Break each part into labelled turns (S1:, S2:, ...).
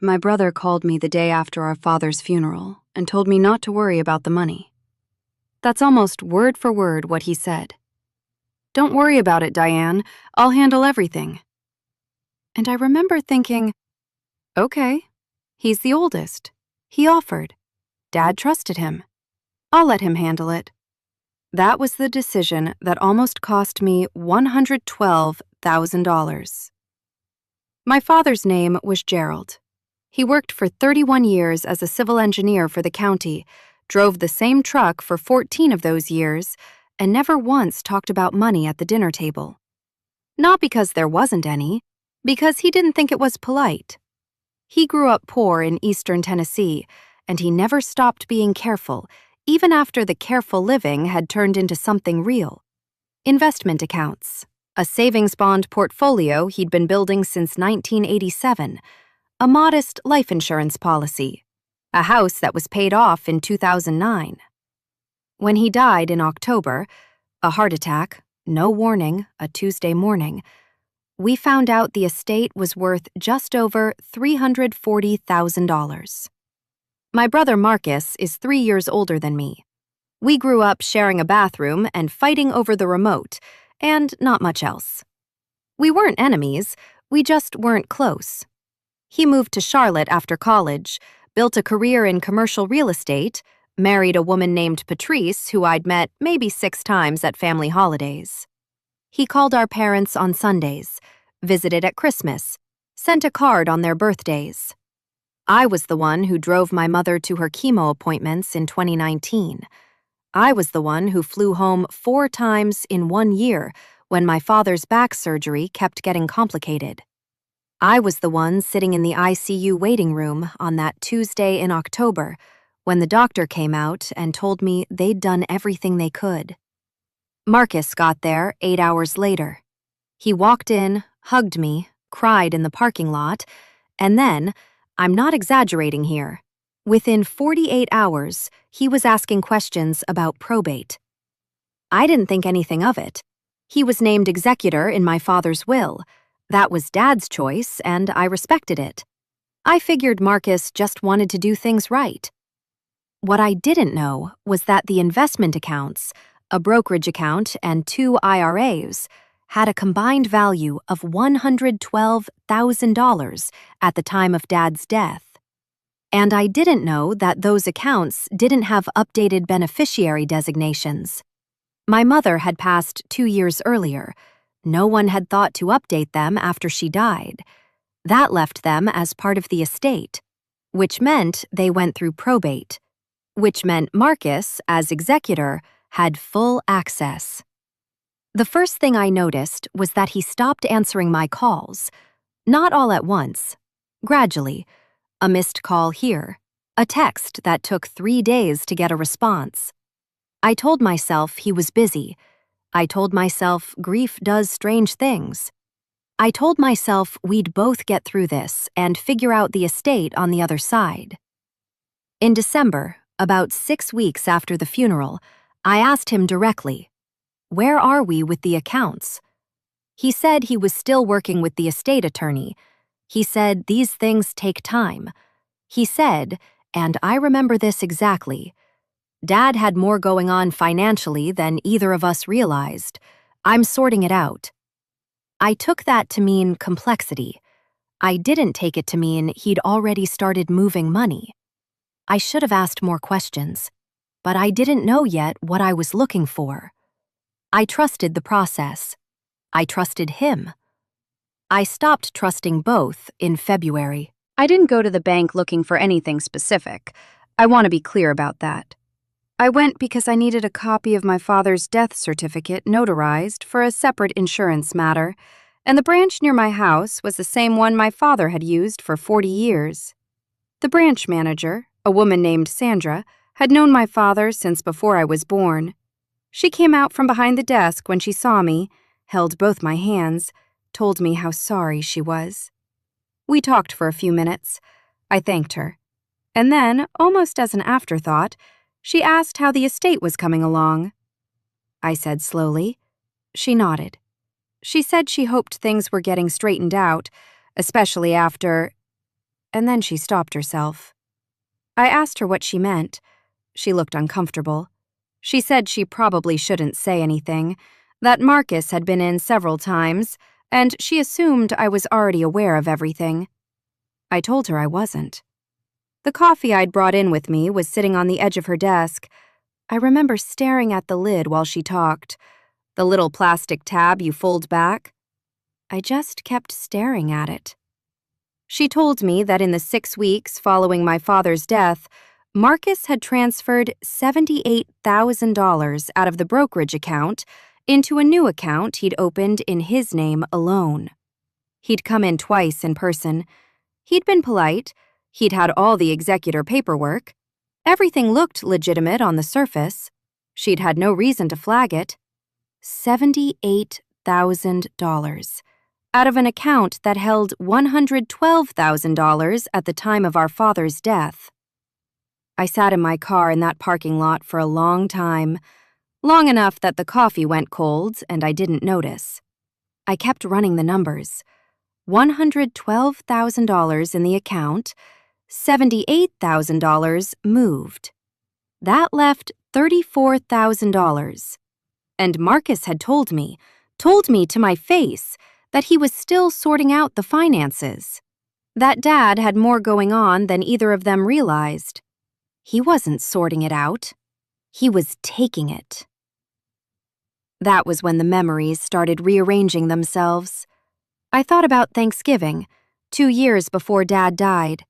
S1: My brother called me the day after our father's funeral and told me not to worry about the money. That's almost word for word what he said. "Don't worry about it, Diane. I'll handle everything." And I remember thinking, okay, he's the oldest. He offered. Dad trusted him. I'll let him handle it. That was the decision that almost cost me $112,000. My father's name was Gerald. He worked for 31 years as a civil engineer for the county, drove the same truck for 14 of those years, and never once talked about money at the dinner table. Not because there wasn't any, because he didn't think it was polite. He grew up poor in eastern Tennessee, and he never stopped being careful, even after the careful living had turned into something real. Investment accounts, a savings bond portfolio he'd been building since 1987, a modest life insurance policy, a house that was paid off in 2009. When he died in October, a heart attack, no warning, a Tuesday morning, we found out the estate was worth just over $340,000. My brother Marcus is 3 years older than me. We grew up sharing a bathroom and fighting over the remote, and not much else. We weren't enemies, we just weren't close. He moved to Charlotte after college, built a career in commercial real estate, married a woman named Patrice who I'd met maybe 6 times at family holidays. He called our parents on Sundays, visited at Christmas, sent a card on their birthdays. I was the one who drove my mother to her chemo appointments in 2019. I was the one who flew home 4 times in 1 year when my father's back surgery kept getting complicated. I was the one sitting in the ICU waiting room on that Tuesday in October when the doctor came out and told me they'd done everything they could. Marcus got there 8 hours later. He walked in, hugged me, cried in the parking lot, and then, I'm not exaggerating here, within 48 hours, he was asking questions about probate. I didn't think anything of it. He was named executor in my father's will. That was Dad's choice, and I respected it. I figured Marcus just wanted to do things right. What I didn't know was that the investment accounts, a brokerage account and 2 IRAs, had a combined value of $112,000 at the time of Dad's death. And I didn't know that those accounts didn't have updated beneficiary designations. My mother had passed 2 years earlier. No one had thought to update them after she died. That left them as part of the estate, which meant they went through probate, which meant Marcus, as executor, had full access. The first thing I noticed was that he stopped answering my calls, not all at once, gradually. A missed call here, a text that took 3 days to get a response. I told myself he was busy. I told myself grief does strange things. I told myself we'd both get through this and figure out the estate on the other side. In December, about 6 weeks after the funeral, I asked him directly, "Where are we with the accounts?" He said he was still working with the estate attorney. He said these things take time. He said, and I remember this exactly, Dad had more going on financially than either of us realized. I'm sorting it out. I took that to mean complexity. I didn't take it to mean he'd already started moving money. I should have asked more questions, but I didn't know yet what I was looking for. I trusted the process. I trusted him. I stopped trusting both in February. I didn't go to the bank looking for anything specific. I want to be clear about that. I went because I needed a copy of my father's death certificate notarized for a separate insurance matter, and the branch near my house was the same one my father had used for 40 years. The branch manager, a woman named Sandra, had known my father since before I was born. She came out from behind the desk when she saw me, held both my hands, told me how sorry she was. We talked for a few minutes. I thanked her. And then, almost as an afterthought, she asked how the estate was coming along. I said slowly. She nodded. She said she hoped things were getting straightened out, especially after... and then she stopped herself. I asked her what she meant. She looked uncomfortable. She said she probably shouldn't say anything, that Marcus had been in several times, and she assumed I was already aware of everything. I told her I wasn't. The coffee I'd brought in with me was sitting on the edge of her desk. I remember staring at the lid while she talked, the little plastic tab you fold back. I just kept staring at it. She told me that in the 6 weeks following my father's death, Marcus had transferred $78,000 out of the brokerage account into a new account he'd opened in his name alone. He'd come in twice in person. He'd been polite. He'd had all the executor paperwork. Everything looked legitimate on the surface. She'd had no reason to flag it. $78,000 out of an account that held $112,000 at the time of our father's death. I sat in my car in that parking lot for a long time, long enough that the coffee went cold and I didn't notice. I kept running the numbers. $112,000 in the account, $78,000 moved. That left $34,000. And Marcus had told me to my face, that he was still sorting out the finances. That Dad had more going on than either of them realized. He wasn't sorting it out. He was taking it. That was when the memories started rearranging themselves. I thought about Thanksgiving, 2 years before Dad died.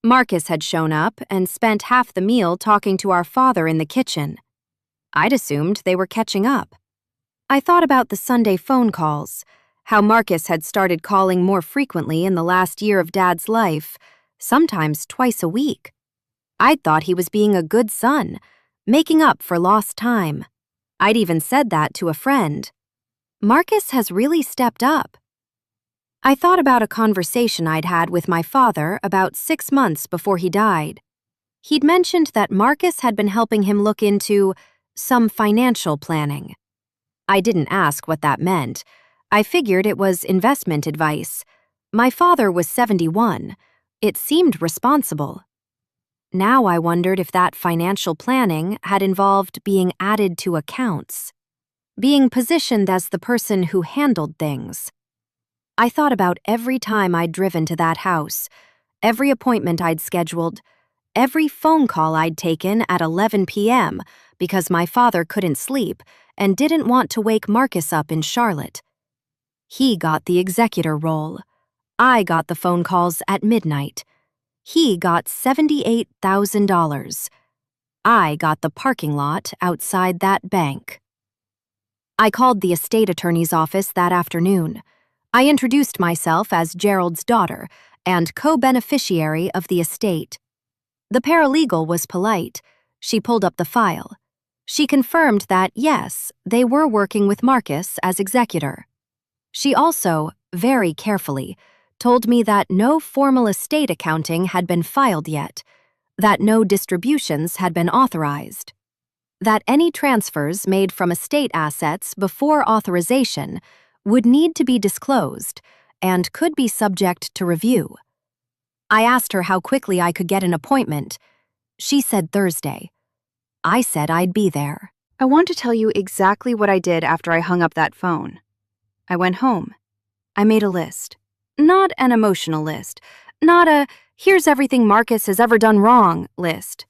S1: Marcus had shown up and spent half the meal talking to our father in the kitchen. I'd assumed they were catching up. I thought about the Sunday phone calls, how Marcus had started calling more frequently in the last year of Dad's life, sometimes twice a week. I'd thought he was being a good son, making up for lost time. I'd even said that to a friend. Marcus has really stepped up. I thought about a conversation I'd had with my father about 6 months before he died. He'd mentioned that Marcus had been helping him look into some financial planning. I didn't ask what that meant. I figured it was investment advice. My father was 71. It seemed responsible. Now I wondered if that financial planning had involved being added to accounts, being positioned as the person who handled things. I thought about every time I'd driven to that house, every appointment I'd scheduled, every phone call I'd taken at 11 p.m. because my father couldn't sleep and didn't want to wake Marcus up in Charlotte. He got the executor role. I got the phone calls at midnight. He got $78,000. I got the parking lot outside that bank. I called the estate attorney's office that afternoon. I introduced myself as Gerald's daughter and co-beneficiary of the estate. The paralegal was polite. She pulled up the file. She confirmed that, yes, they were working with Marcus as executor. She also, very carefully, told me that no formal estate accounting had been filed yet, that no distributions had been authorized, that any transfers made from estate assets before authorization would need to be disclosed and could be subject to review. I asked her how quickly I could get an appointment. She said Thursday. I said I'd be there. I want to tell you exactly what I did after I hung up that phone. I went home. I made a list. Not an emotional list. Not a, here's everything Marcus has ever done wrong list.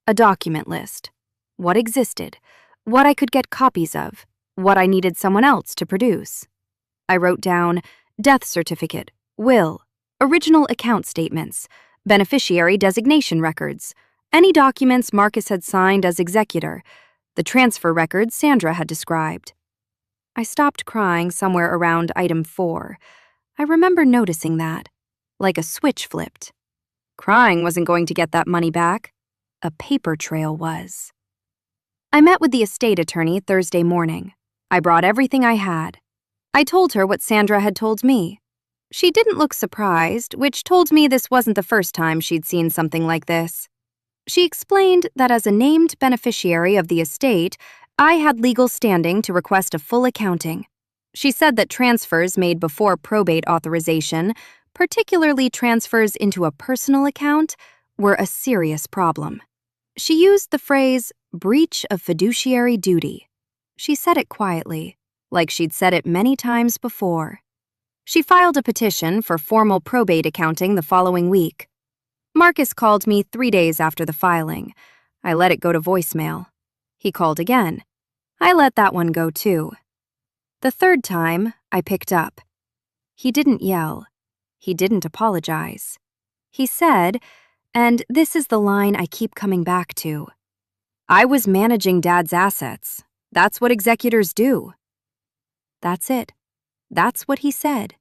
S1: A document list. What existed. What I could get copies of. What I needed someone else to produce. I wrote down death certificate, will, original account statements, beneficiary designation records, any documents Marcus had signed as executor, the transfer records Sandra had described. I stopped crying somewhere around item 4. I remember noticing that, like a switch flipped. Crying wasn't going to get that money back. A paper trail was. I met with the estate attorney Thursday morning. I brought everything I had. I told her what Sandra had told me. She didn't look surprised, which told me this wasn't the first time she'd seen something like this. She explained that as a named beneficiary of the estate, I had legal standing to request a full accounting. She said that transfers made before probate authorization particularly transfers into a personal account, were a serious problem. She used the phrase, breach of fiduciary duty. She said it quietly, like she'd said it many times before. She filed a petition for formal probate accounting the following week. Marcus called me 3 days after the filing. I let it go to voicemail. He called again. I let that one go too. The third time, I picked up. He didn't yell. He didn't apologize. He said, and this is the line I keep coming back to, I was managing Dad's assets. That's what executors do. That's it. That's what he said.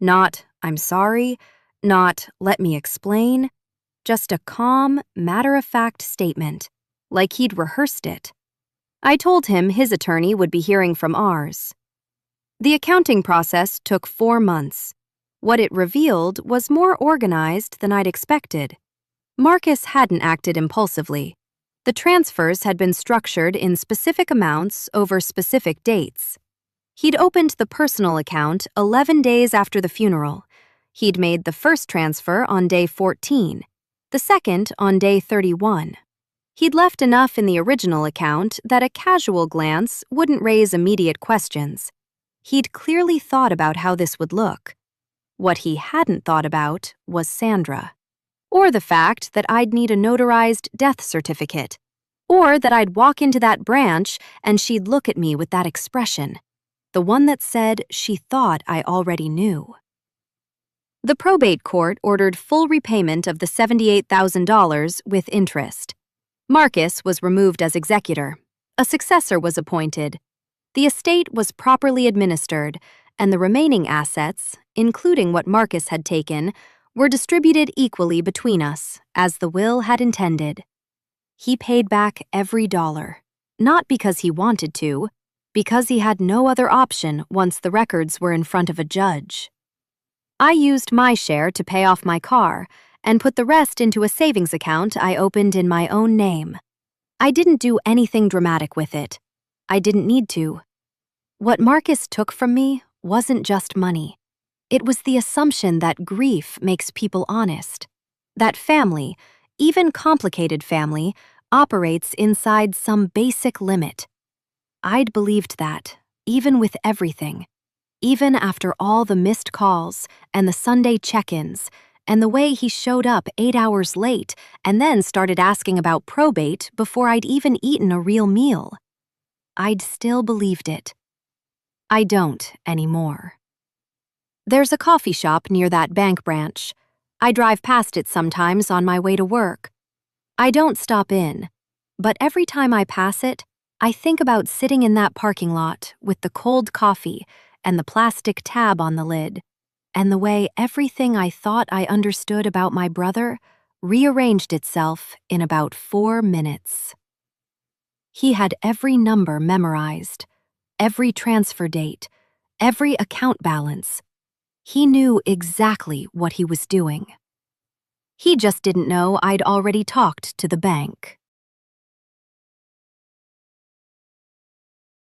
S1: Not, I'm sorry, not, let me explain. Just a calm, matter-of-fact statement, like he'd rehearsed it. I told him his attorney would be hearing from ours. The accounting process took 4 months. What it revealed was more organized than I'd expected. Marcus hadn't acted impulsively. The transfers had been structured in specific amounts over specific dates. He'd opened the personal account 11 days after the funeral. He'd made the first transfer on day 14, the second on day 31. He'd left enough in the original account that a casual glance wouldn't raise immediate questions. He'd clearly thought about how this would look. What he hadn't thought about was Sandra. Or the fact that I'd need a notarized death certificate. Or that I'd walk into that branch and she'd look at me with that expression. The one that said she thought I already knew. The probate court ordered full repayment of the $78,000 with interest. Marcus was removed as executor. A successor was appointed. The estate was properly administered, and the remaining assets, including what Marcus had taken, were distributed equally between us, as the will had intended. He paid back every dollar, not because he wanted to, because he had no other option once the records were in front of a judge. I used my share to pay off my car and put the rest into a savings account I opened in my own name. I didn't do anything dramatic with it. I didn't need to. What Marcus took from me wasn't just money. It was the assumption that grief makes people honest, that family, even complicated family, operates inside some basic limit. I'd believed that, even with everything, even after all the missed calls and the Sunday check-ins, and the way he showed up 8 hours late and then started asking about probate before I'd even eaten a real meal. I'd still believed it. I don't anymore. There's a coffee shop near that bank branch. I drive past it sometimes on my way to work. I don't stop in, but every time I pass it, I think about sitting in that parking lot with the cold coffee and the plastic tab on the lid, and the way everything I thought I understood about my brother rearranged itself in about 4 minutes. He had every number memorized, every transfer date, every account balance. He knew exactly what he was doing. He just didn't know I'd already talked to the bank.